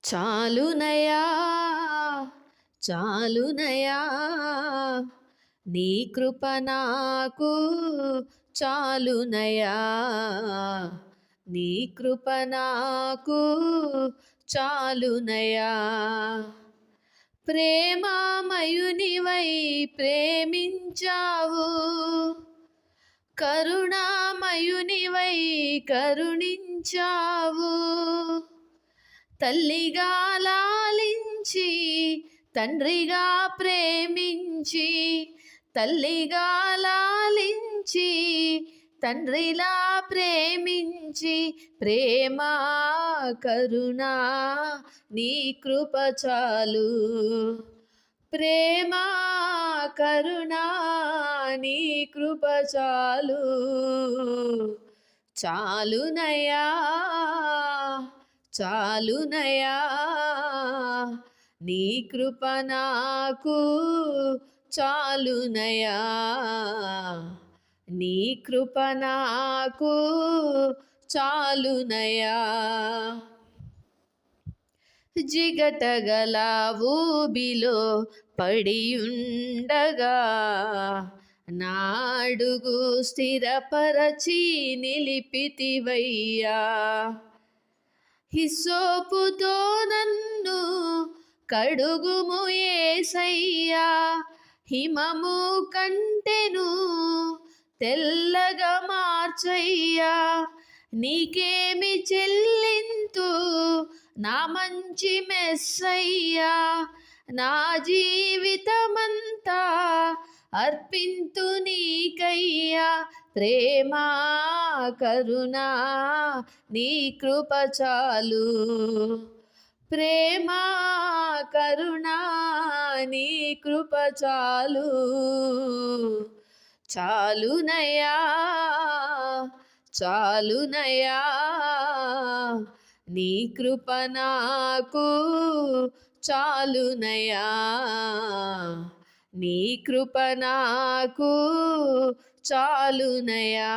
చాలునయా చాలునయా నీ కృప నాకు చాలునయా నీ కృప నాకు చాలునయా ప్రేమామయునివై ప్రేమించావు కరుణామయునివై కరుణించావు తల్లిగా లాలించి తండ్రిగా ప్రేమించి తల్లిగా లాలించి తండ్రిలా ప్రేమించి ప్రేమ కరుణ నీ కృప చాలు ప్రేమ కరుణ నీ కృప చాలు చాలునయా చాలునయా నీ కృప నాకు చాలునయా నీ కృప నాకు చాలునయా జిగటగల ఊబిలో పడియుండగా నాడుగు స్థిరపరచి నిలిపితివయ్యా హిస్సోపుతో నన్ను కడుగుము యేసయ్యా హిమము కంటెను తెల్లగా మార్చయ్యా నీకేమి చెల్లింతు నా మంచి మెస్సయ్యా నా జీవితమంతా అర్పింతు నీకయ్యా ప్రేమ కరుణ నీ కృప చాలు ప్రేమ కరుణ నీ కృప చాలు చాలునయా చాలునయా నీ కృప నాకు చాలునయా నీ కృప నాకు చాలునయా